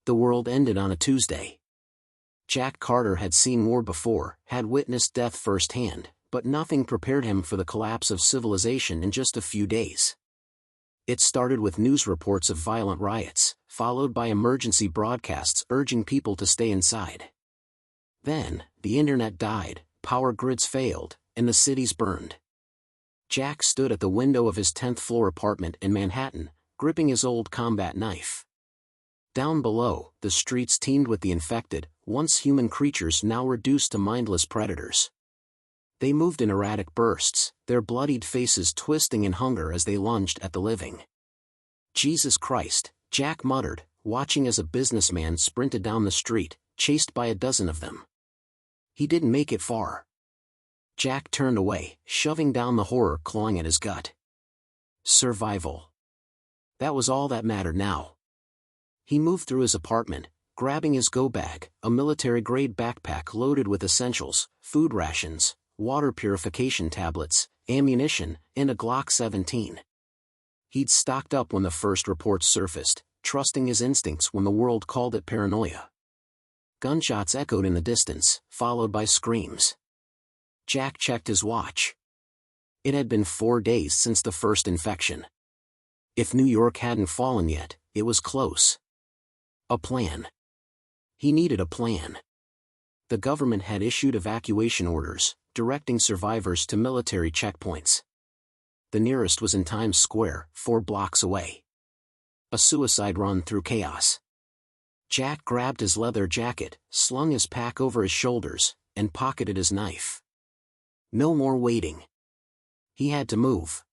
The world ended on a Tuesday. Jack Carter had seen war before, had witnessed death firsthand, but nothing prepared him for the collapse of civilization in just a few days. It started with news reports of violent riots, followed by emergency broadcasts urging people to stay inside. Then, the internet died, power grids failed, and the cities burned. Jack stood at the window of his 10th-floor apartment in Manhattan, gripping his old combat knife. Down below, the streets teemed with the infected, once human creatures now reduced to mindless predators. They moved in erratic bursts, their bloodied faces twisting in hunger as they lunged at the living. "Jesus Christ," Jack muttered, watching as a businessman sprinted down the street, chased by a dozen of them. He didn't make it far. Jack turned away, shoving down the horror clawing at his gut. Survival. That was all that mattered now. He moved through his apartment, grabbing his go bag, a military-grade backpack loaded with essentials, food rations, water purification tablets, ammunition, and a Glock 17. He'd stocked up when the first reports surfaced, trusting his instincts when the world called it paranoia. Gunshots echoed in the distance, followed by screams. Jack checked his watch. It had been 4 days since the first infection. If New York hadn't fallen yet, it was close. A plan. He needed a plan. The government had issued evacuation orders, directing survivors to military checkpoints. The nearest was in Times Square, 4 blocks away. A suicide run through chaos. Jack grabbed his leather jacket, slung his pack over his shoulders, and pocketed his knife. No more waiting. He had to move.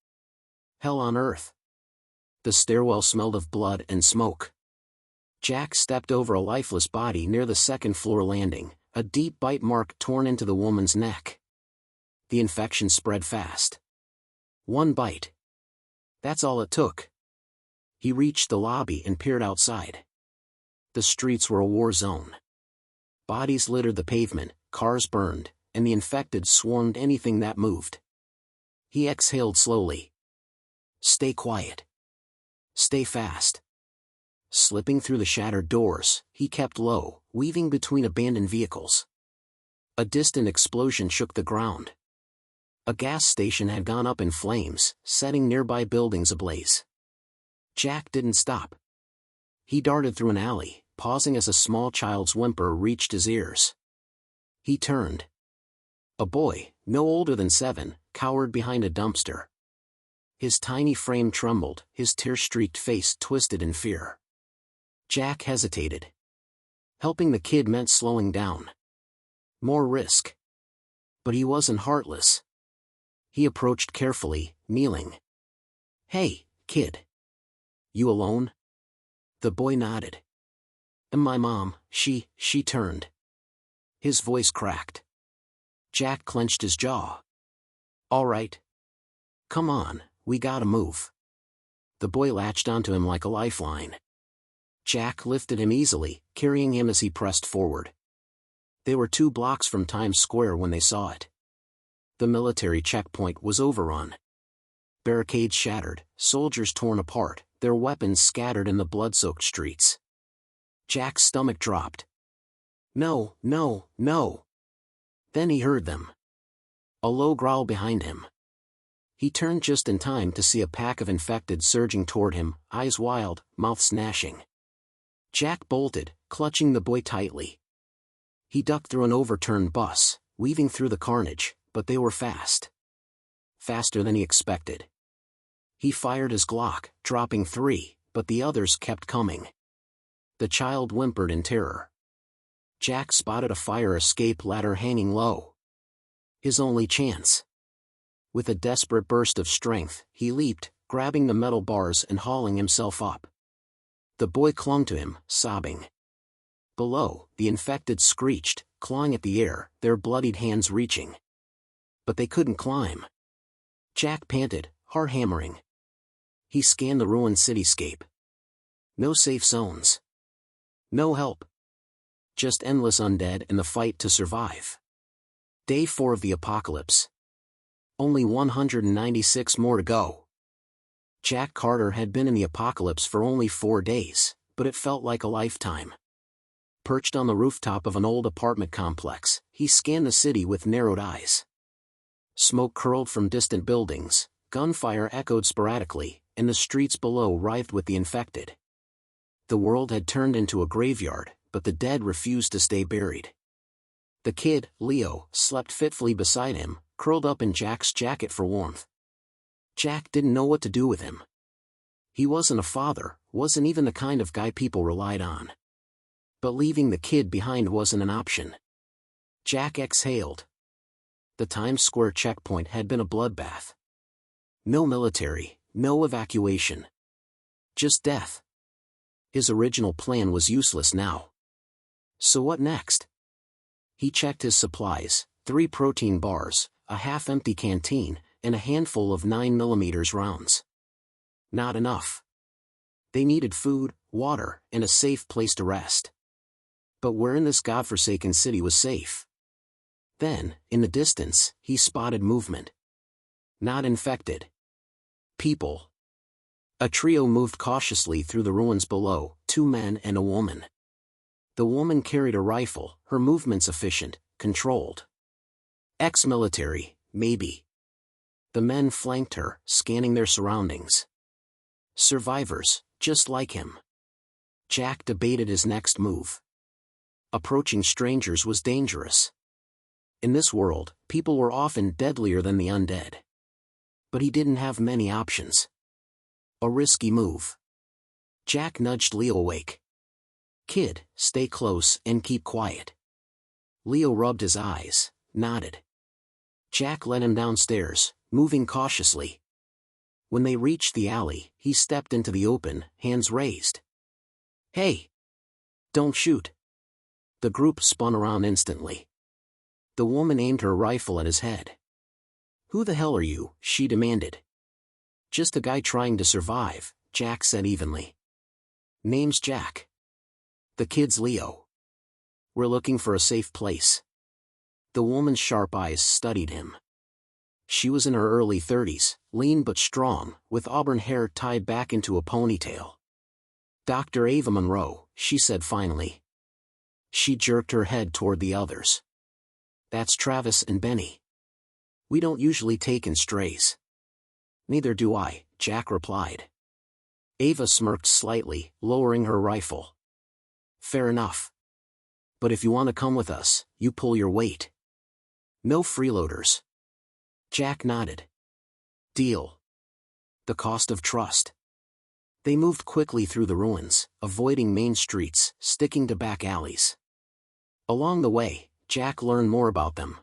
Hell on earth. The stairwell smelled of blood and smoke. Jack stepped over a lifeless body near the second-floor landing, a deep bite mark torn into the woman's neck. The infection spread fast. One bite. That's all it took. He reached the lobby and peered outside. The streets were a war zone. Bodies littered the pavement, cars burned, and the infected swarmed anything that moved. He exhaled slowly. Stay quiet. Stay fast. Slipping through the shattered doors, he kept low, weaving between abandoned vehicles. A distant explosion shook the ground. A gas station had gone up in flames, setting nearby buildings ablaze. Jack didn't stop. He darted through an alley, pausing as a small child's whimper reached his ears. He turned. A boy, no older than 7, cowered behind a dumpster. His tiny frame trembled, his tear-streaked face twisted in fear. Jack hesitated. Helping the kid meant slowing down. More risk. But he wasn't heartless. He approached carefully, kneeling. "Hey, kid. You alone?" The boy nodded. "And my mom, she turned." His voice cracked. Jack clenched his jaw. "All right. Come on, we gotta move." The boy latched onto him like a lifeline. Jack lifted him easily, carrying him as he pressed forward. They were 2 blocks from Times Square when they saw it. The military checkpoint was overrun. Barricades shattered, soldiers torn apart, their weapons scattered in the blood-soaked streets. Jack's stomach dropped. No, no, no. Then he heard them. A low growl behind him. He turned just in time to see a pack of infected surging toward him, eyes wild, mouths gnashing. Jack bolted, clutching the boy tightly. He ducked through an overturned bus, weaving through the carnage, but they were fast. Faster than he expected. He fired his Glock, dropping 3, but the others kept coming. The child whimpered in terror. Jack spotted a fire escape ladder hanging low. His only chance. With a desperate burst of strength, he leaped, grabbing the metal bars and hauling himself up. The boy clung to him, sobbing. Below, the infected screeched, clawing at the air, their bloodied hands reaching. But they couldn't climb. Jack panted, heart hammering. He scanned the ruined cityscape. No safe zones. No help. Just endless undead and the fight to survive. Day 4 of the apocalypse. Only 196 more to go. Jack Carter had been in the apocalypse for only 4 days, but it felt like a lifetime. Perched on the rooftop of an old apartment complex, he scanned the city with narrowed eyes. Smoke curled from distant buildings, gunfire echoed sporadically, and the streets below writhed with the infected. The world had turned into a graveyard, but the dead refused to stay buried. The kid, Leo, slept fitfully beside him, curled up in Jack's jacket for warmth. Jack didn't know what to do with him. He wasn't a father, wasn't even the kind of guy people relied on. But leaving the kid behind wasn't an option. Jack exhaled. The Times Square checkpoint had been a bloodbath. No military, no evacuation. Just death. His original plan was useless now. So what next? He checked his supplies, 3 protein bars, a half-empty canteen, and a handful of 9mm rounds. Not enough. They needed food, water, and a safe place to rest. But where in this godforsaken city was safe? Then, in the distance, he spotted movement. Not infected. People. A trio moved cautiously through the ruins below, 2 men and a woman. The woman carried a rifle, her movements efficient, controlled. Ex-military, maybe. The men flanked her, scanning their surroundings. Survivors, just like him. Jack debated his next move. Approaching strangers was dangerous. In this world, people were often deadlier than the undead. But he didn't have many options. A risky move. Jack nudged Leo awake. Kid, stay close and keep quiet. Leo rubbed his eyes, nodded. Jack led him downstairs, moving cautiously. When they reached the alley, he stepped into the open, hands raised. Hey! Don't shoot! The group spun around instantly. The woman aimed her rifle at his head. Who the hell are you? She demanded. Just a guy trying to survive, Jack said evenly. Name's Jack. The kid's Leo. We're looking for a safe place. The woman's sharp eyes studied him. She was in her early 30s, lean but strong, with auburn hair tied back into a ponytail. Dr. Ava Monroe, she said finally. She jerked her head toward the others. That's Travis and Benny. We don't usually take in strays. Neither do I, Jack replied. Ava smirked slightly, lowering her rifle. Fair enough. But if you want to come with us, you pull your weight. No freeloaders. Jack nodded. Deal. The cost of trust. They moved quickly through the ruins, avoiding main streets, sticking to back alleys. Along the way, Jack learned more about them.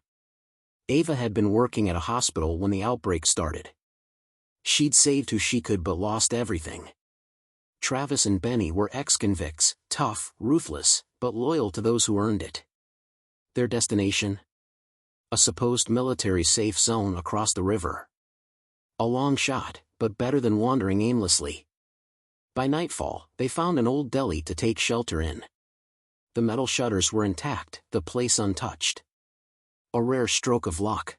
Ava had been working at a hospital when the outbreak started. She'd saved who she could but lost everything. Travis and Benny were ex-convicts, tough, ruthless, but loyal to those who earned it. Their destination? A supposed military safe zone across the river. A long shot, but better than wandering aimlessly. By nightfall, they found an old deli to take shelter in. The metal shutters were intact, the place untouched. A rare stroke of luck.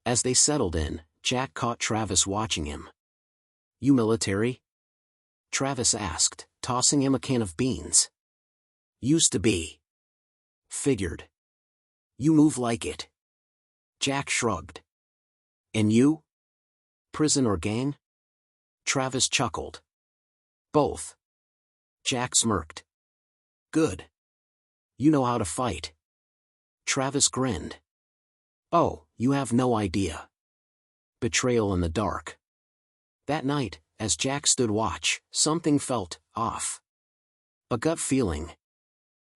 As they settled in, Jack caught Travis watching him. You military? Travis asked, tossing him a can of beans. Used to be. Figured. You move like it. Jack shrugged. And you? Prison or gang? Travis chuckled. Both. Jack smirked. Good. You know how to fight. Travis grinned. Oh, you have no idea. Betrayal in the dark. That night, as Jack stood watch, something felt off. A gut feeling.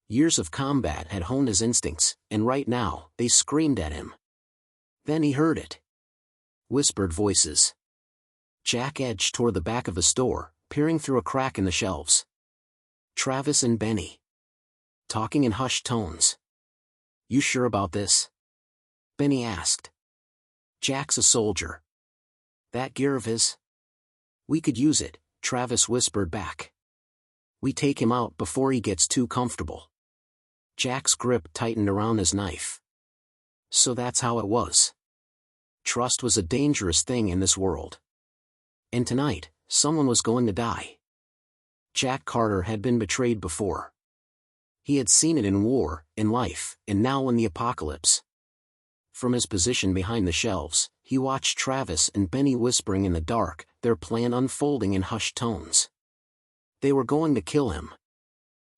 Years of combat had honed his instincts, and right now, they screamed at him. Then he heard it. Whispered voices. Jack edged toward the back of the store, peering through a crack in the shelves. Travis and Benny. Talking in hushed tones. You sure about this? Benny asked. Jack's a soldier. That gear of his? We could use it, Travis whispered back. We take him out before he gets too comfortable. Jack's grip tightened around his knife. So that's how it was. Trust was a dangerous thing in this world. And tonight, someone was going to die. Jack Carter had been betrayed before. He had seen it in war, in life, and now in the apocalypse. From his position behind the shelves, he watched Travis and Benny whispering in the dark, their plan unfolding in hushed tones. They were going to kill him.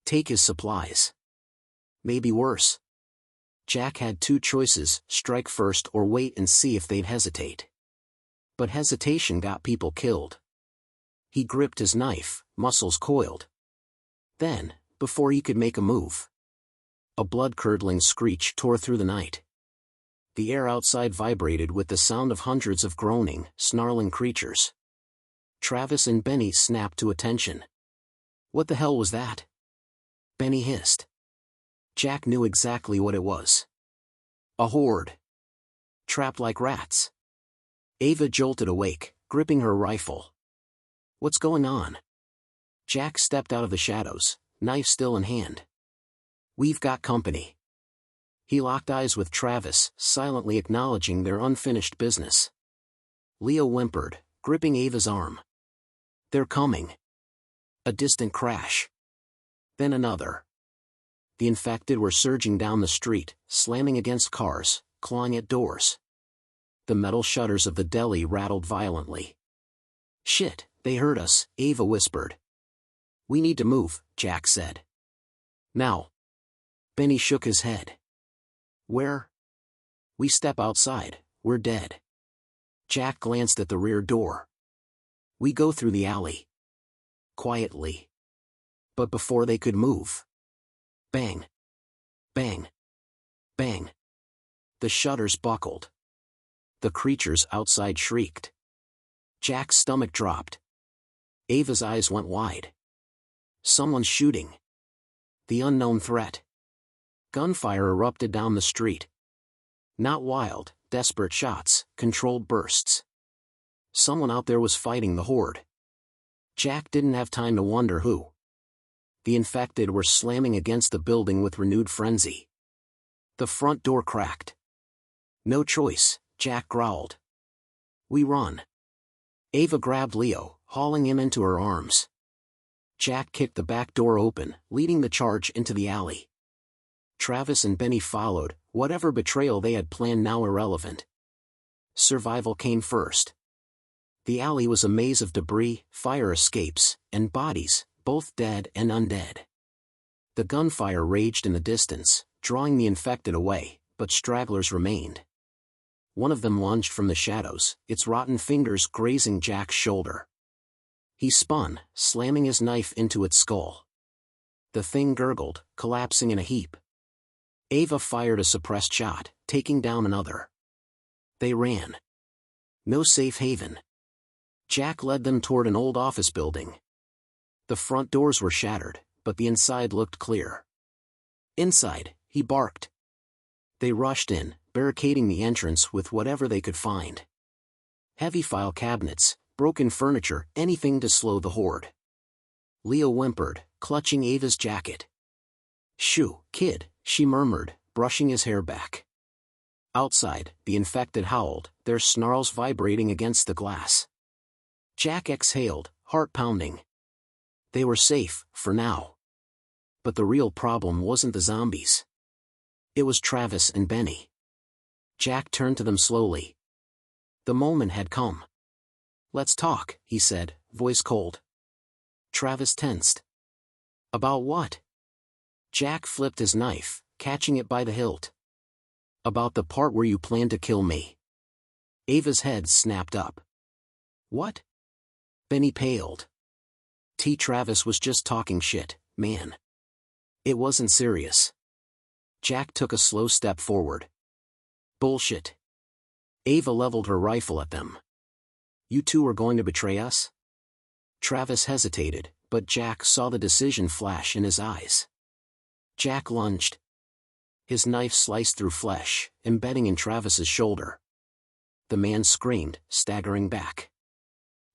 Take his supplies. Maybe worse. Jack had two choices: strike first or wait and see if they'd hesitate. But hesitation got people killed. He gripped his knife, muscles coiled. Then, before he could make a move, a blood-curdling screech tore through the night. The air outside vibrated with the sound of hundreds of groaning, snarling creatures. Travis and Benny snapped to attention. What the hell was that? Benny hissed. Jack knew exactly what it was. A horde. Trapped like rats. Ava jolted awake, gripping her rifle. What's going on? Jack stepped out of the shadows, knife still in hand. We've got company. He locked eyes with Travis, silently acknowledging their unfinished business. Leo whimpered, gripping Ava's arm. They're coming. A distant crash. Then another. The infected were surging down the street, slamming against cars, clawing at doors. The metal shutters of the deli rattled violently. Shit, they heard us, Ava whispered. We need to move, Jack said. Now. Benny shook his head. Where? We step outside, we're dead. Jack glanced at the rear door. We go through the alley. Quietly. But before they could move. Bang. Bang. Bang. The shutters buckled. The creatures outside shrieked. Jack's stomach dropped. Ava's eyes went wide. Someone's shooting. The unknown threat. Gunfire erupted down the street. Not wild, desperate shots, controlled bursts. Someone out there was fighting the horde. Jack didn't have time to wonder who. The infected were slamming against the building with renewed frenzy. The front door cracked. No choice, Jack growled. We run. Ava grabbed Leo, hauling him into her arms. Jack kicked the back door open, leading the charge into the alley. Travis and Benny followed, whatever betrayal they had planned now irrelevant. Survival came first. The alley was a maze of debris, fire escapes, and bodies, both dead and undead. The gunfire raged in the distance, drawing the infected away, but stragglers remained. One of them lunged from the shadows, its rotten fingers grazing Jack's shoulder. He spun, slamming his knife into its skull. The thing gurgled, collapsing in a heap. Ava fired a suppressed shot, taking down another. They ran. No safe haven. Jack led them toward an old office building. The front doors were shattered, but the inside looked clear. Inside, he barked. They rushed in, barricading the entrance with whatever they could find. Heavy file cabinets, broken furniture, anything to slow the horde. Leo whimpered, clutching Ava's jacket. Shoo, kid, she murmured, brushing his hair back. Outside, the infected howled, their snarls vibrating against the glass. Jack exhaled, heart pounding. They were safe, for now. But the real problem wasn't the zombies. It was Travis and Benny. Jack turned to them slowly. The moment had come. Let's talk, he said, voice cold. Travis tensed. About what? Jack flipped his knife, catching it by the hilt. About the part where you planned to kill me. Ava's head snapped up. What? Benny paled. Travis was just talking shit, man. It wasn't serious. Jack took a slow step forward. Bullshit. Ava leveled her rifle at them. You two are going to betray us? Travis hesitated, but Jack saw the decision flash in his eyes. Jack lunged. His knife sliced through flesh, embedding in Travis's shoulder. The man screamed, staggering back.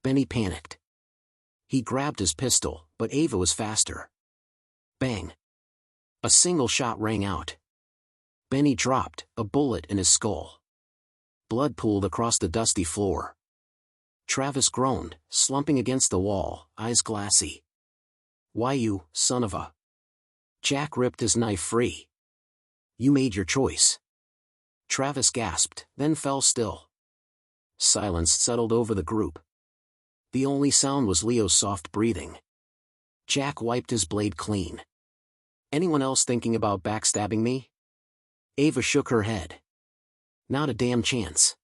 Benny panicked. He grabbed his pistol, but Ava was faster. Bang. A single shot rang out. Benny dropped, a bullet in his skull. Blood pooled across the dusty floor. Travis groaned, slumping against the wall, eyes glassy. Why you, son of a... Jack ripped his knife free. You made your choice. Travis gasped, then fell still. Silence settled over the group. The only sound was Leo's soft breathing. Jack wiped his blade clean. Anyone else thinking about backstabbing me? Ava shook her head. Not a damn chance.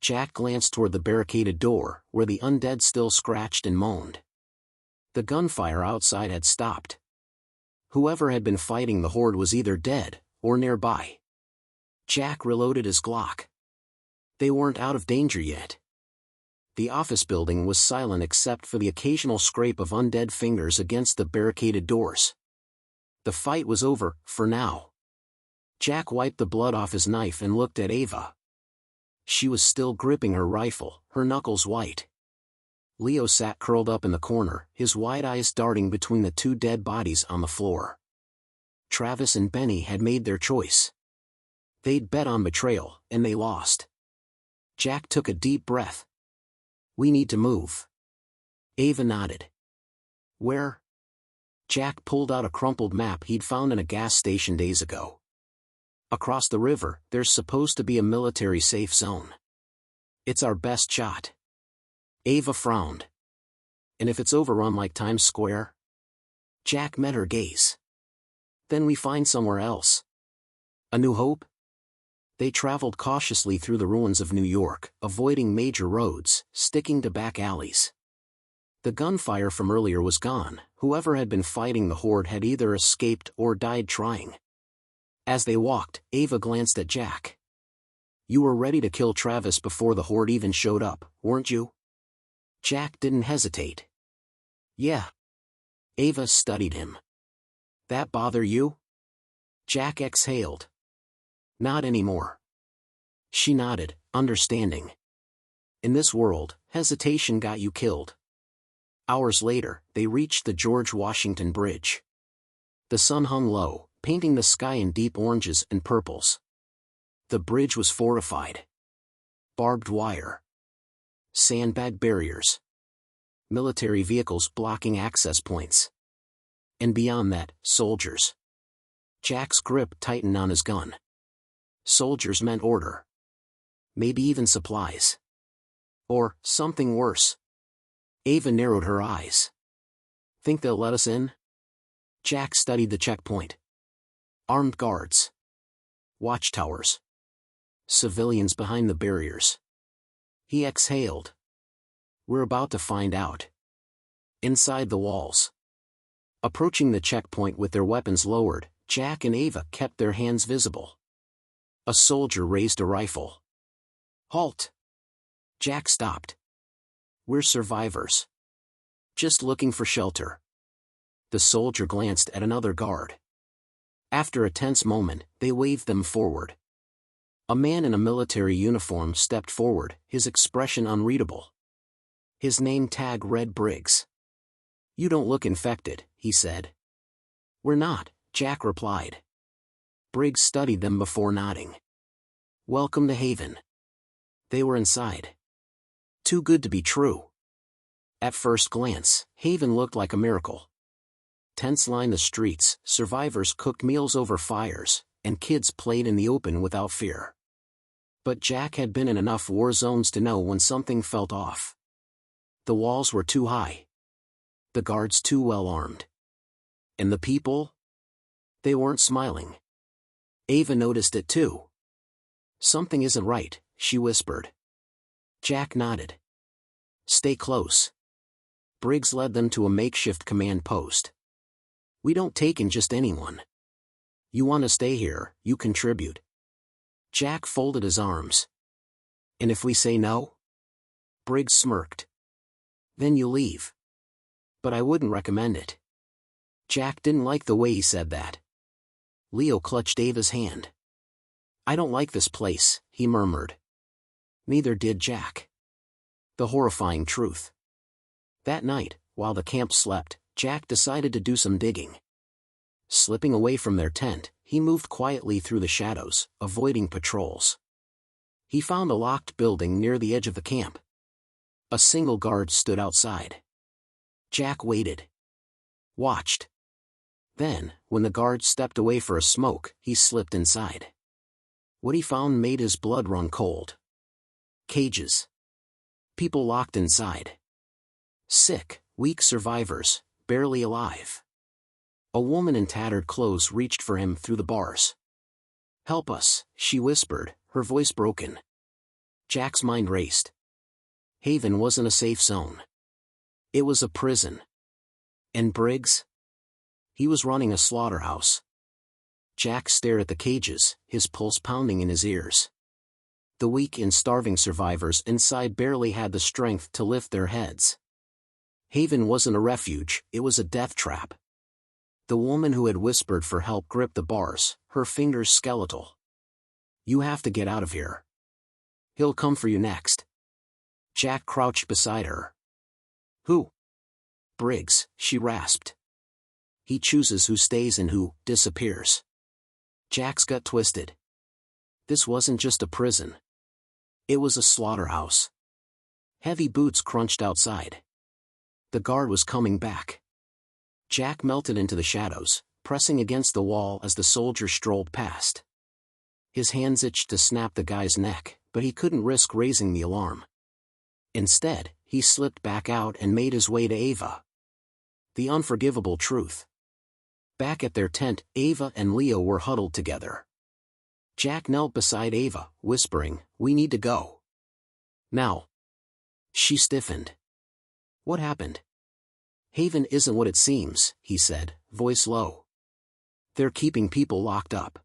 Jack glanced toward the barricaded door, where the undead still scratched and moaned. The gunfire outside had stopped. Whoever had been fighting the horde was either dead, or nearby. Jack reloaded his Glock. They weren't out of danger yet. The office building was silent except for the occasional scrape of undead fingers against the barricaded doors. The fight was over, for now. Jack wiped the blood off his knife and looked at Ava. She was still gripping her rifle, her knuckles white. Leo sat curled up in the corner, his wide eyes darting between the two dead bodies on the floor. Travis and Benny had made their choice. They'd bet on betrayal, and they lost. Jack took a deep breath. We need to move. Ava nodded. Where? Jack pulled out a crumpled map he'd found in a gas station days ago. Across the river, there's supposed to be a military safe zone. It's our best shot. Ava frowned. And if it's overrun like Times Square? Jack met her gaze. Then we find somewhere else. A New Hope? They traveled cautiously through the ruins of New York, avoiding major roads, sticking to back alleys. The gunfire from earlier was gone. Whoever had been fighting the horde had either escaped or died trying. As they walked, Ava glanced at Jack. You were ready to kill Travis before the horde even showed up, weren't you? Jack didn't hesitate. Yeah. Ava studied him. That bother you? Jack exhaled. Not anymore. She nodded, understanding. In this world, hesitation got you killed. Hours later, they reached the George Washington Bridge. The sun hung low, painting the sky in deep oranges and purples. The bridge was fortified. Barbed wire. Sandbag barriers. Military vehicles blocking access points. And beyond that, soldiers. Jack's grip tightened on his gun. Soldiers meant order. Maybe even supplies. Or, something worse. Ava narrowed her eyes. Think they'll let us in? Jack studied the checkpoint. Armed guards. Watchtowers. Civilians behind the barriers. He exhaled. We're about to find out. Inside the walls. Approaching the checkpoint with their weapons lowered, Jack and Ava kept their hands visible. A soldier raised a rifle. Halt! Jack stopped. We're survivors. Just looking for shelter. The soldier glanced at another guard. After a tense moment, they waved them forward. A man in a military uniform stepped forward, his expression unreadable. His name tag read Briggs. You don't look infected, he said. We're not, Jack replied. Briggs studied them before nodding. Welcome to Haven. They were inside. Too good to be true. At first glance, Haven looked like a miracle. Tents lined the streets, survivors cooked meals over fires, and kids played in the open without fear. But Jack had been in enough war zones to know when something felt off. The walls were too high. The guards too well armed. And the people? They weren't smiling. Ava noticed it too. Something isn't right, she whispered. Jack nodded. Stay close. Briggs led them to a makeshift command post. We don't take in just anyone. You want to stay here, you contribute. Jack folded his arms. And if we say no? Briggs smirked. Then you leave. But I wouldn't recommend it. Jack didn't like the way he said that. Leo clutched Ava's hand. I don't like this place, he murmured. Neither did Jack. The horrifying truth. That night, while the camp slept, Jack decided to do some digging. Slipping away from their tent, he moved quietly through the shadows, avoiding patrols. He found a locked building near the edge of the camp. A single guard stood outside. Jack waited. Watched. Then, when the guard stepped away for a smoke, he slipped inside. What he found made his blood run cold. Cages. People locked inside. Sick, weak survivors, barely alive. A woman in tattered clothes reached for him through the bars. "Help us," she whispered, her voice broken. Jack's mind raced. Haven wasn't a safe zone. It was a prison. And Briggs? He was running a slaughterhouse. Jack stared at the cages, his pulse pounding in his ears. The weak and starving survivors inside barely had the strength to lift their heads. Haven wasn't a refuge, it was a death trap. The woman who had whispered for help gripped the bars, her fingers skeletal. "You have to get out of here. He'll come for you next." Jack crouched beside her. "Who?" "Briggs," she rasped. "He chooses who stays and who disappears." Jack's gut twisted. This wasn't just a prison. It was a slaughterhouse. Heavy boots crunched outside. The guard was coming back. Jack melted into the shadows, pressing against the wall as the soldier strolled past. His hands itched to snap the guy's neck, but he couldn't risk raising the alarm. Instead, he slipped back out and made his way to Ava. The unforgivable truth. Back at their tent, Ava and Leo were huddled together. Jack knelt beside Ava, whispering, "We need to go. Now." She stiffened. "What happened?" "Haven isn't what it seems," he said, voice low. "They're keeping people locked up.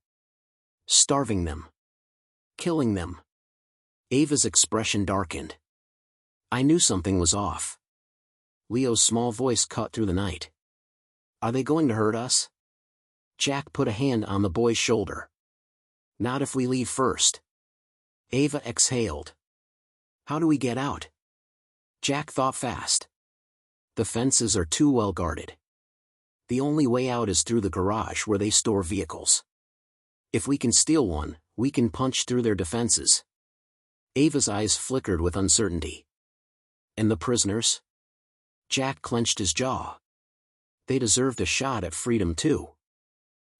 Starving them. Killing them." Ava's expression darkened. "I knew something was off." Leo's small voice cut through the night. "Are they going to hurt us?" Jack put a hand on the boy's shoulder. "Not if we leave first." Ava exhaled. "How do we get out?" Jack thought fast. "The fences are too well guarded. The only way out is through the garage where they store vehicles. If we can steal one, we can punch through their defenses." Ava's eyes flickered with uncertainty. "And the prisoners?" Jack clenched his jaw. "They deserved a shot at freedom too."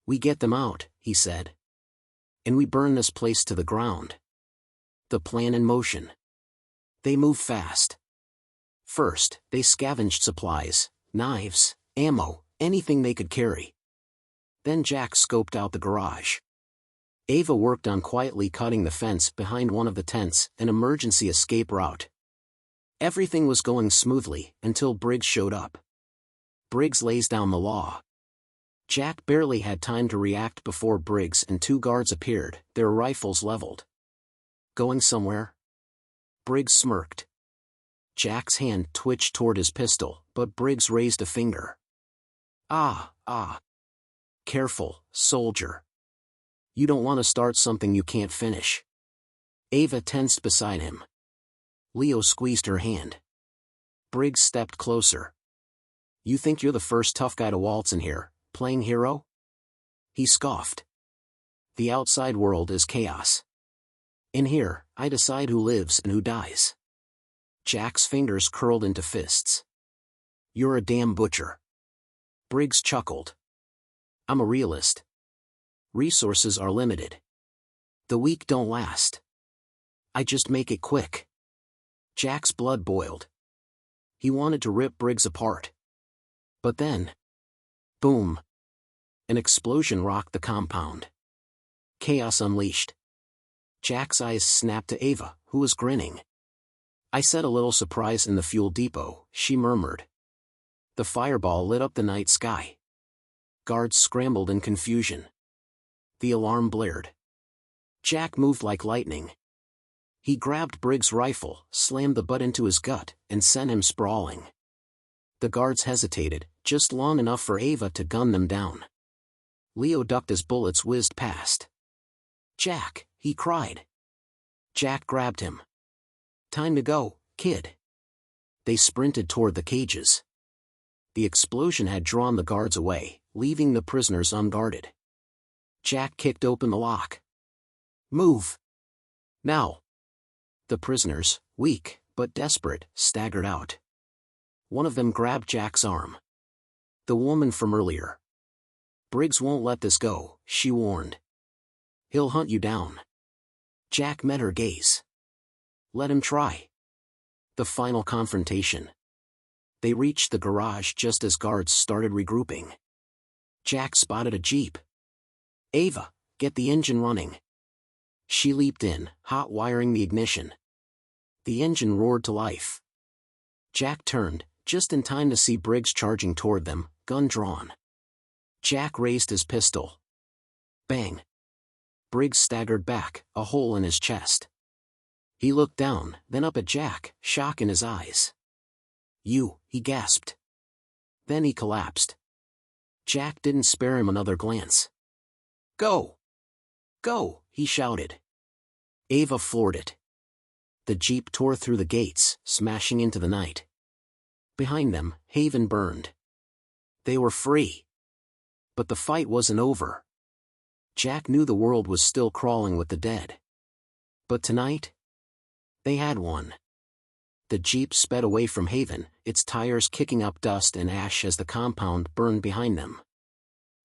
"We get them out," he said. "And we burn this place to the ground." The plan in motion. They moved fast. First, they scavenged supplies, knives, ammo, anything they could carry. Then Jack scoped out the garage. Ava worked on quietly cutting the fence behind one of the tents, an emergency escape route. Everything was going smoothly, until Briggs showed up. Briggs lays down the law. Jack barely had time to react before Briggs and two guards appeared, their rifles leveled. "Going somewhere?" Briggs smirked. Jack's hand twitched toward his pistol, but Briggs raised a finger. Ah. Careful, soldier. You don't want to start something you can't finish." Ava tensed beside him. Leo squeezed her hand. Briggs stepped closer. "You think you're the first tough guy to waltz in here, playing hero?" He scoffed. "The outside world is chaos. In here, I decide who lives and who dies." Jack's fingers curled into fists. "You're a damn butcher." Briggs chuckled. "I'm a realist. Resources are limited. The weak don't last. I just make it quick." Jack's blood boiled. He wanted to rip Briggs apart. But then... boom! An explosion rocked the compound. Chaos unleashed. Jack's eyes snapped to Ava, who was grinning. "I set a little surprise in the fuel depot," she murmured. The fireball lit up the night sky. Guards scrambled in confusion. The alarm blared. Jack moved like lightning. He grabbed Briggs' rifle, slammed the butt into his gut, and sent him sprawling. The guards hesitated, just long enough for Ava to gun them down. Leo ducked as bullets whizzed past. "Jack!" he cried. Jack grabbed him. "Time to go, kid." They sprinted toward the cages. The explosion had drawn the guards away, leaving the prisoners unguarded. Jack kicked open the lock. "Move! Now!" The prisoners, weak, but desperate, staggered out. One of them grabbed Jack's arm. The woman from earlier. "Briggs won't let this go," she warned. "He'll hunt you down." Jack met her gaze. "Let him try." The final confrontation. They reached the garage just as guards started regrouping. Jack spotted a Jeep. "Ava, get the engine running." She leaped in, hot wiring the ignition. The engine roared to life. Jack turned, just in time to see Briggs charging toward them, gun drawn. Jack raised his pistol. Bang! Briggs staggered back, a hole in his chest. He looked down, then up at Jack, shock in his eyes. "You," he gasped. Then he collapsed. Jack didn't spare him another glance. "Go! Go!" he shouted. Ava floored it. The Jeep tore through the gates, smashing into the night. Behind them, Haven burned. They were free. But the fight wasn't over. Jack knew the world was still crawling with the dead. But tonight? They had won. The Jeep sped away from Haven, its tires kicking up dust and ash as the compound burned behind them.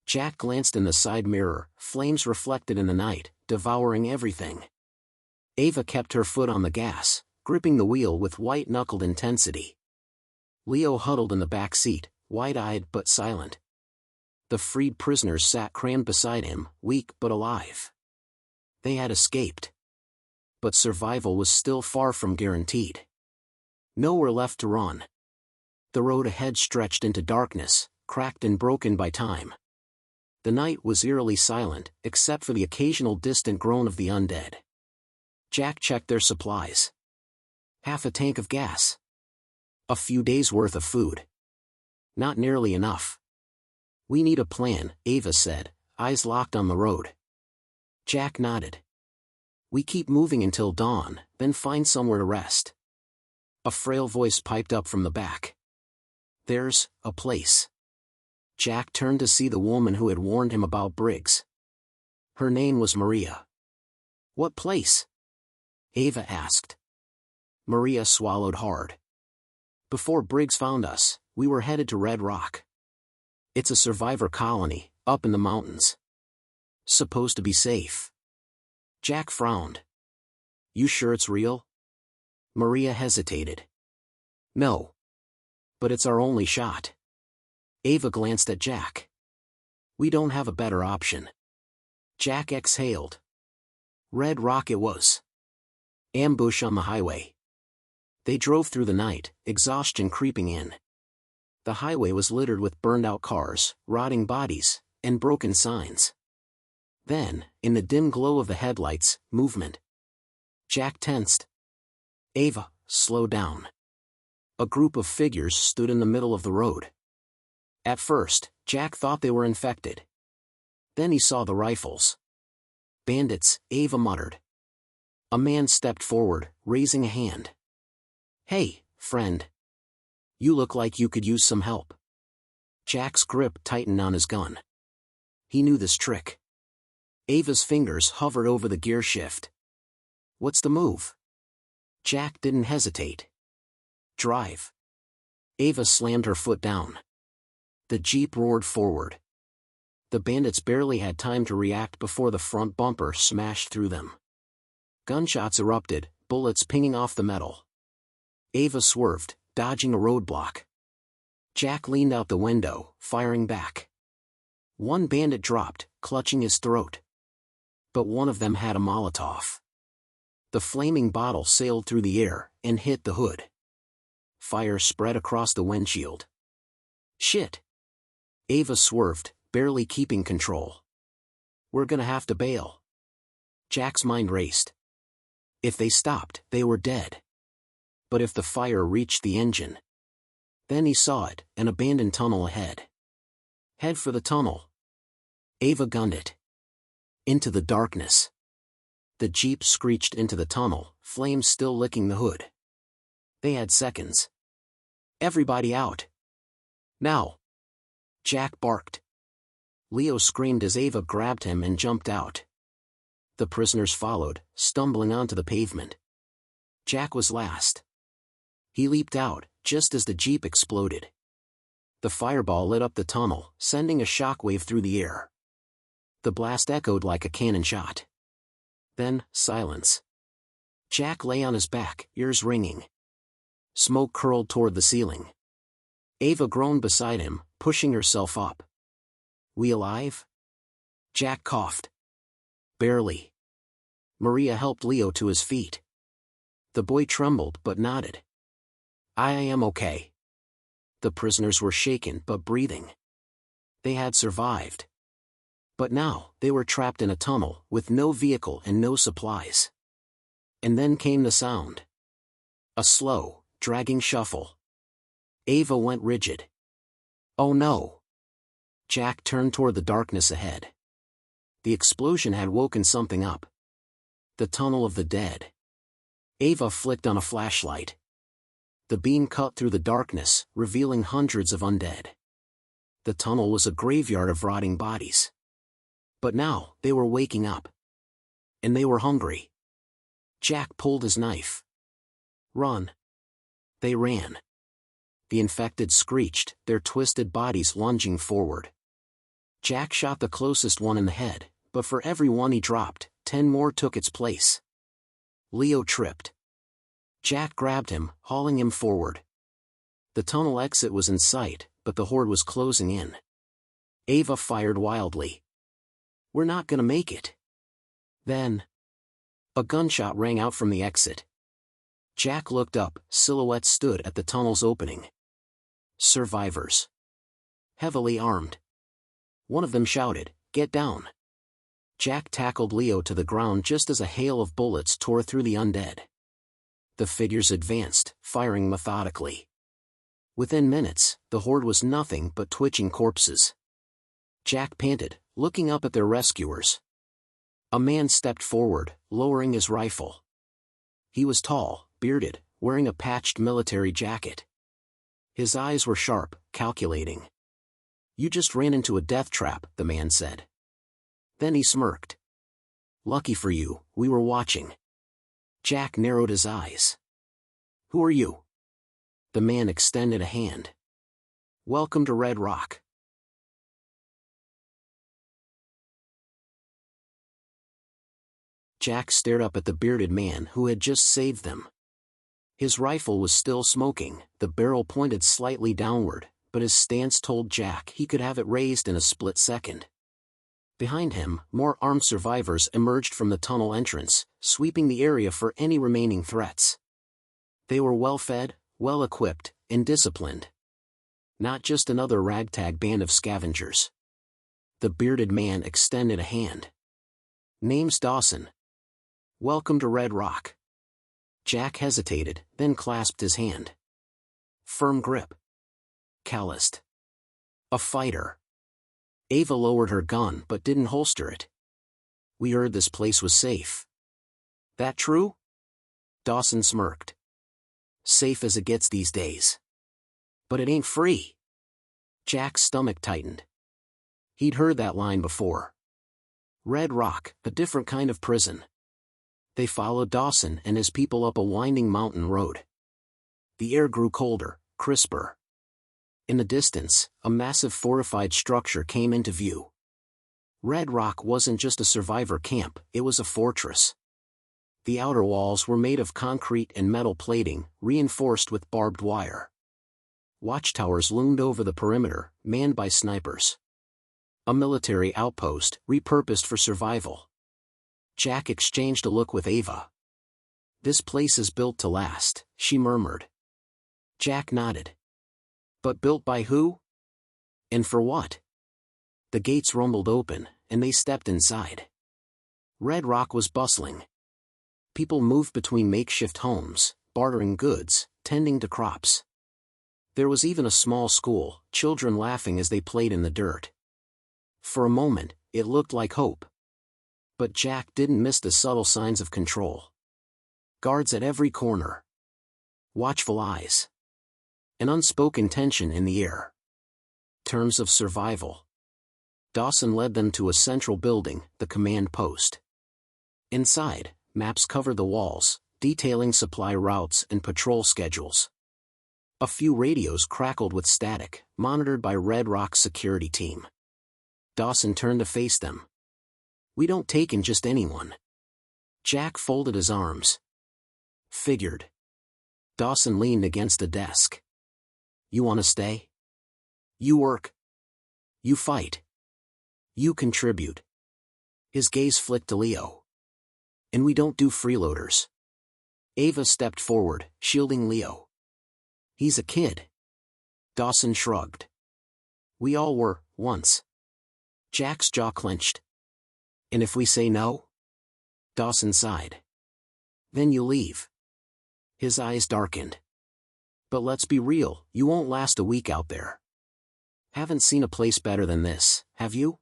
Jack glanced in the side mirror, flames reflected in the night, devouring everything. Ava kept her foot on the gas, gripping the wheel with white-knuckled intensity. Leo huddled in the back seat, wide-eyed but silent. The freed prisoners sat crammed beside him, weak but alive. They had escaped. But survival was still far from guaranteed. Nowhere left to run. The road ahead stretched into darkness, cracked and broken by time. The night was eerily silent, except for the occasional distant groan of the undead. Jack checked their supplies. Half a tank of gas. A few days' worth of food. Not nearly enough. "We need a plan," Ava said, eyes locked on the road. Jack nodded. "We keep moving until dawn, then find somewhere to rest." A frail voice piped up from the back. "There's a place." Jack turned to see the woman who had warned him about Briggs. Her name was Maria. "What place?" Ava asked. Maria swallowed hard. "Before Briggs found us, we were headed to Red Rock. It's a survivor colony, up in the mountains. Supposed to be safe." Jack frowned. "You sure it's real?" Maria hesitated. "No. But it's our only shot." Ava glanced at Jack. "We don't have a better option." Jack exhaled. Red Rock it was. Ambush on the highway. They drove through the night, exhaustion creeping in. The highway was littered with burned-out cars, rotting bodies, and broken signs. Then, in the dim glow of the headlights, movement. Jack tensed. "Ava, slow down." A group of figures stood in the middle of the road. At first, Jack thought they were infected. Then he saw the rifles. "Bandits," Ava muttered. A man stepped forward, raising a hand. "Hey, friend. You look like you could use some help." Jack's grip tightened on his gun. He knew this trick. Ava's fingers hovered over the gear shift. "What's the move?" Jack didn't hesitate. "Drive." Ava slammed her foot down. The Jeep roared forward. The bandits barely had time to react before the front bumper smashed through them. Gunshots erupted, bullets pinging off the metal. Ava swerved, dodging a roadblock. Jack leaned out the window, firing back. One bandit dropped, clutching his throat. But one of them had a Molotov. The flaming bottle sailed through the air and hit the hood. Fire spread across the windshield. "Shit!" Ava swerved, barely keeping control. "We're gonna have to bail." Jack's mind raced. If they stopped, they were dead. But if the fire reached the engine? Then he saw it, an abandoned tunnel ahead. Head for the tunnel. Ava gunned it. Into the darkness. The Jeep screeched into the tunnel, flames still licking the hood. They had seconds. "Everybody out. Now!" Jack barked. Leo screamed as Ava grabbed him and jumped out. The prisoners followed, stumbling onto the pavement. Jack was last. He leaped out, just as the Jeep exploded. The fireball lit up the tunnel, sending a shockwave through the air. The blast echoed like a cannon shot. Then, silence. Jack lay on his back, ears ringing. Smoke curled toward the ceiling. Ava groaned beside him, pushing herself up. "We alive?" Jack coughed. "Barely." Maria helped Leo to his feet. The boy trembled but nodded. "I am okay." The prisoners were shaken but breathing. They had survived. But now, they were trapped in a tunnel, with no vehicle and no supplies. And then came the sound. A slow, dragging shuffle. Ava went rigid. "Oh no!" Jack turned toward the darkness ahead. The explosion had woken something up. The tunnel of the dead. Ava flicked on a flashlight. The beam cut through the darkness, revealing hundreds of undead. The tunnel was a graveyard of rotting bodies. But now, they were waking up. And they were hungry. Jack pulled his knife. "Run." They ran. The infected screeched, their twisted bodies lunging forward. Jack shot the closest one in the head, but for every one he dropped, 10 more took its place. Leo tripped. Jack grabbed him, hauling him forward. The tunnel exit was in sight, but the horde was closing in. Ava fired wildly. "We're not gonna make it." Then, a gunshot rang out from the exit. Jack looked up, silhouettes stood at the tunnel's opening. Survivors. Heavily armed. One of them shouted, "Get down." Jack tackled Leo to the ground just as a hail of bullets tore through the undead. The figures advanced, firing methodically. Within minutes, the horde was nothing but twitching corpses. Jack panted, looking up at their rescuers. A man stepped forward, lowering his rifle. He was tall, bearded, wearing a patched military jacket. His eyes were sharp, calculating. "You just ran into a death trap," the man said. Then he smirked. "Lucky for you, we were watching." Jack narrowed his eyes. "Who are you?" The man extended a hand. "Welcome to Red Rock." Jack stared up at the bearded man who had just saved them. His rifle was still smoking, the barrel pointed slightly downward, but his stance told Jack he could have it raised in a split second. Behind him, more armed survivors emerged from the tunnel entrance, sweeping the area for any remaining threats. They were well-fed, well-equipped, and disciplined. Not just another ragtag band of scavengers. The bearded man extended a hand. "Name's Dawson. Welcome to Red Rock." Jack hesitated, then clasped his hand. Firm grip. Calloused. A fighter. Ava lowered her gun but didn't holster it. "We heard this place was safe." "That true?" Dawson smirked. "Safe as it gets these days. But it ain't free." Jack's stomach tightened. He'd heard that line before. Red Rock, a different kind of prison. They followed Dawson and his people up a winding mountain road. The air grew colder, crisper. In the distance, a massive fortified structure came into view. Red Rock wasn't just a survivor camp, it was a fortress. The outer walls were made of concrete and metal plating, reinforced with barbed wire. Watchtowers loomed over the perimeter, manned by snipers. A military outpost, repurposed for survival. Jack exchanged a look with Ava. "This place is built to last," she murmured. Jack nodded. "But built by who? And for what?" The gates rumbled open, and they stepped inside. Red Rock was bustling. People moved between makeshift homes, bartering goods, tending to crops. There was even a small school, children laughing as they played in the dirt. For a moment, it looked like hope. But Jack didn't miss the subtle signs of control. Guards at every corner. Watchful eyes. An unspoken tension in the air. Terms of survival. Dawson led them to a central building, the command post. Inside, maps covered the walls, detailing supply routes and patrol schedules. A few radios crackled with static, monitored by Red Rock's security team. Dawson turned to face them. "We don't take in just anyone." Jack folded his arms. "Figured." Dawson leaned against the desk. "You want to stay? You work. You fight. You contribute." His gaze flicked to Leo. "And we don't do freeloaders." Ava stepped forward, shielding Leo. "He's a kid." Dawson shrugged. "We all were, once." Jack's jaw clenched. "And if we say no?" Dawson sighed. "Then you leave." His eyes darkened. "But let's be real, you won't last a week out there. Haven't seen a place better than this, have you?"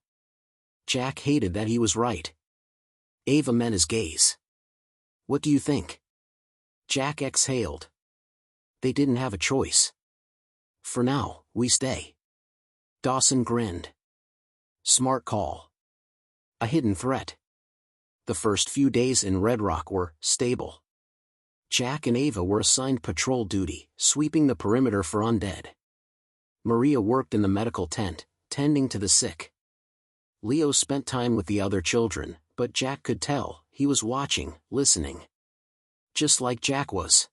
Jack hated that he was right. Ava met his gaze. "What do you think?" Jack exhaled. They didn't have a choice. "For now, we stay." Dawson grinned. "Smart call. A hidden threat." The first few days in Red Rock were stable. Jack and Ava were assigned patrol duty, sweeping the perimeter for undead. Maria worked in the medical tent, tending to the sick. Leo spent time with the other children, but Jack could tell he was watching, listening. Just like Jack was.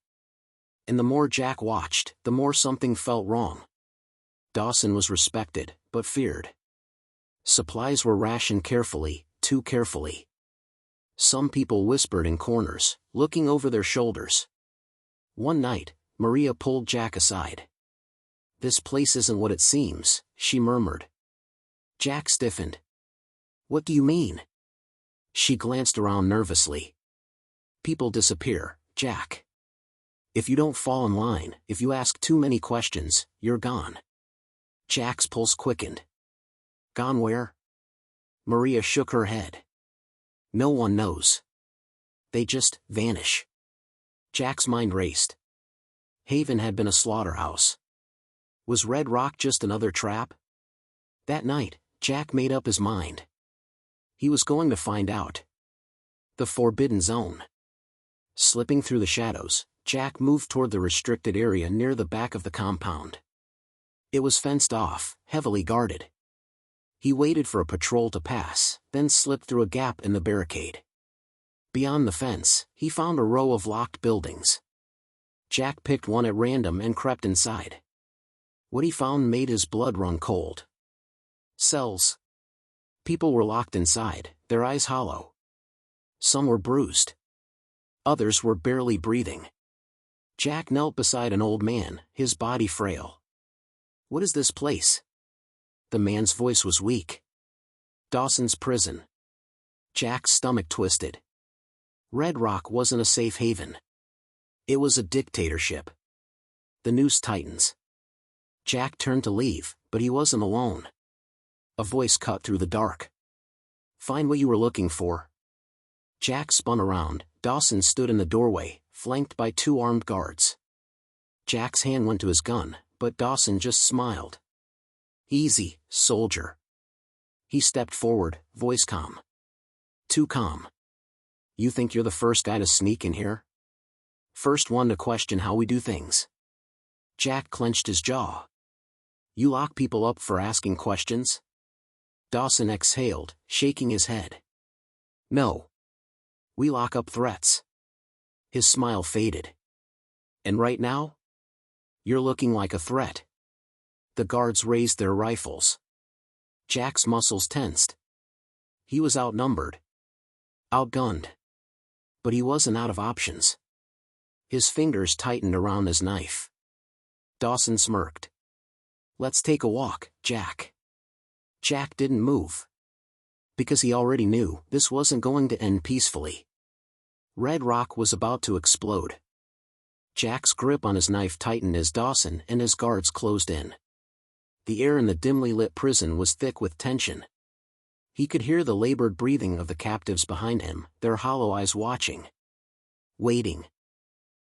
And the more Jack watched, the more something felt wrong. Dawson was respected, but feared. Supplies were rationed carefully, too carefully. Some people whispered in corners, looking over their shoulders. One night, Maria pulled Jack aside. "This place isn't what it seems," she murmured. Jack stiffened. "What do you mean?" She glanced around nervously. "People disappear, Jack. If you don't fall in line, if you ask too many questions, you're gone." Jack's pulse quickened. "Gone where?" Maria shook her head. "No one knows. They just vanish." Jack's mind raced. Haven had been a slaughterhouse. Was Red Rock just another trap? That night, Jack made up his mind. He was going to find out. The Forbidden Zone. Slipping through the shadows, Jack moved toward the restricted area near the back of the compound. It was fenced off, heavily guarded. He waited for a patrol to pass, then slipped through a gap in the barricade. Beyond the fence, he found a row of locked buildings. Jack picked one at random and crept inside. What he found made his blood run cold. Cells. People were locked inside, their eyes hollow. Some were bruised. Others were barely breathing. Jack knelt beside an old man, his body frail. "What is this place?" The man's voice was weak. "Dawson's prison." Jack's stomach twisted. Red Rock wasn't a safe haven. It was a dictatorship. The noose tightens. Jack turned to leave, but he wasn't alone. A voice cut through the dark. "Find what you were looking for." Jack spun around. Dawson stood in the doorway, flanked by 2 armed guards. Jack's hand went to his gun, but Dawson just smiled. "Easy, soldier." He stepped forward, voice calm. Too calm. "You think you're the first guy to sneak in here? First one to question how we do things?" Jack clenched his jaw. "You lock people up for asking questions?" Dawson exhaled, shaking his head. "No. We lock up threats." His smile faded. "And right now? You're looking like a threat." The guards raised their rifles. Jack's muscles tensed. He was outnumbered. Outgunned. But he wasn't out of options. His fingers tightened around his knife. Dawson smirked. "Let's take a walk, Jack." Jack didn't move. Because he already knew this wasn't going to end peacefully. Red Rock was about to explode. Jack's grip on his knife tightened as Dawson and his guards closed in. The air in the dimly lit prison was thick with tension. He could hear the labored breathing of the captives behind him, their hollow eyes watching. Waiting.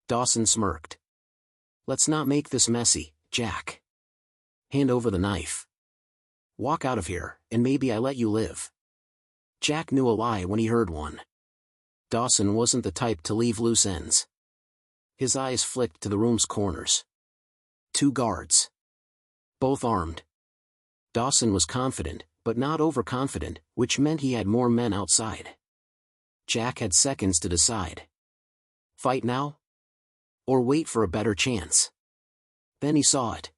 Dawson smirked. "Let's not make this messy, Jack. Hand over the knife. Walk out of here, and maybe I let you live." Jack knew a lie when he heard one. Dawson wasn't the type to leave loose ends. His eyes flicked to the room's corners. 2 guards. Both armed. Dawson was confident, but not overconfident, which meant he had more men outside. Jack had seconds to decide. Fight now? Or wait for a better chance? Then he saw it.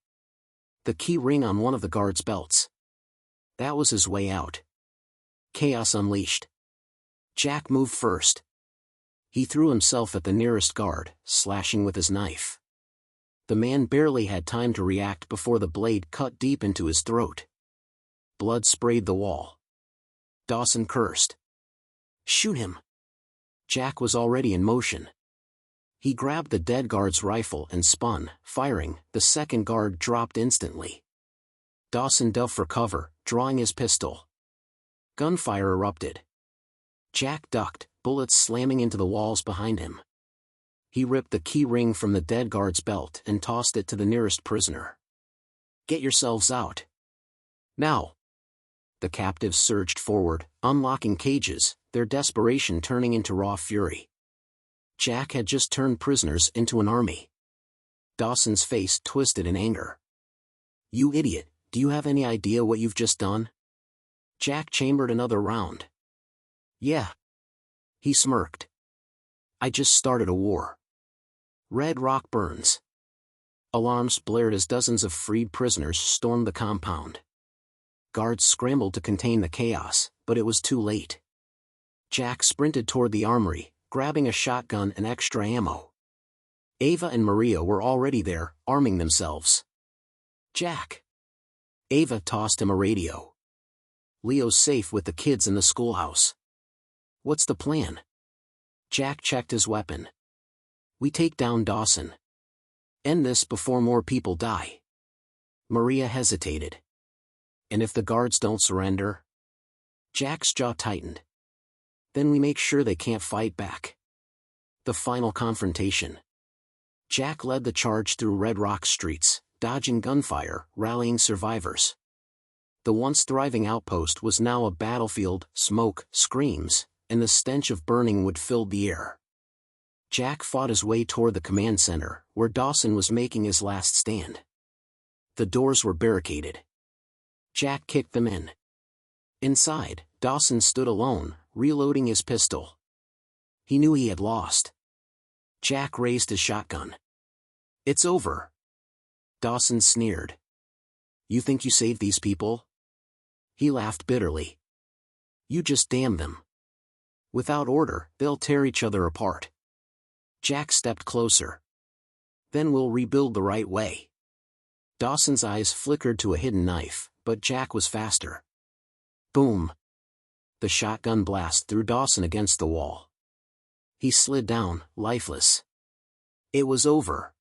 The key ring on one of the guards' belts. That was his way out. Chaos unleashed. Jack moved first. He threw himself at the nearest guard, slashing with his knife. The man barely had time to react before the blade cut deep into his throat. Blood sprayed the wall. Dawson cursed. Shoot him! Jack was already in motion. He grabbed the dead guard's rifle and spun, firing. The second guard dropped instantly. Dawson dove for cover, drawing his pistol. Gunfire erupted. Jack ducked, bullets slamming into the walls behind him. He ripped the key ring from the dead guard's belt and tossed it to the nearest prisoner. Get yourselves out. Now! The captives surged forward, unlocking cages, their desperation turning into raw fury. Jack had just turned prisoners into an army. Dawson's face twisted in anger. You idiot, do you have any idea what you've just done? Jack chambered another round. Yeah. He smirked. I just started a war. Red Rock burns. Alarms blared as dozens of freed prisoners stormed the compound. Guards scrambled to contain the chaos, but it was too late. Jack sprinted toward the armory, grabbing a shotgun and extra ammo. Ava and Maria were already there, arming themselves. Jack! Ava tossed him a radio. Leo's safe with the kids in the schoolhouse. What's the plan? Jack checked his weapon. We take down Dawson. End this before more people die. Maria hesitated. And if the guards don't surrender? Jack's jaw tightened. Then we make sure they can't fight back. The final confrontation. Jack led the charge through Red Rock streets, dodging gunfire, rallying survivors. The once thriving outpost was now a battlefield. Smoke, screams, and the stench of burning wood filled the air. Jack fought his way toward the command center, where Dawson was making his last stand. The doors were barricaded. Jack kicked them in. Inside, Dawson stood alone, reloading his pistol. He knew he had lost. Jack raised his shotgun. It's over. Dawson sneered. You think you saved these people? He laughed bitterly. You just damn them. Without order, they'll tear each other apart. Jack stepped closer. Then we'll rebuild the right way. Dawson's eyes flickered to a hidden knife, but Jack was faster. Boom! The shotgun blast threw Dawson against the wall. He slid down, lifeless. It was over.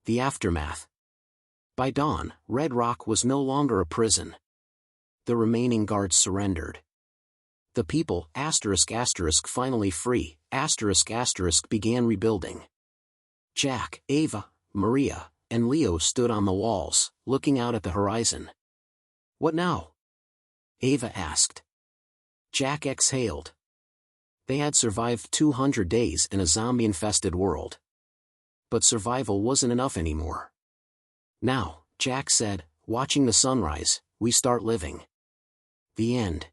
The aftermath. By dawn, Red Rock was no longer a prison. The remaining guards surrendered. The people, finally free, began rebuilding. Jack, Ava, Maria, and Leo stood on the walls, looking out at the horizon. What now? Ava asked. Jack exhaled. They had survived 200 days in a zombie-infested world. But survival wasn't enough anymore. Now, Jack said, watching the sunrise, we start living. The end.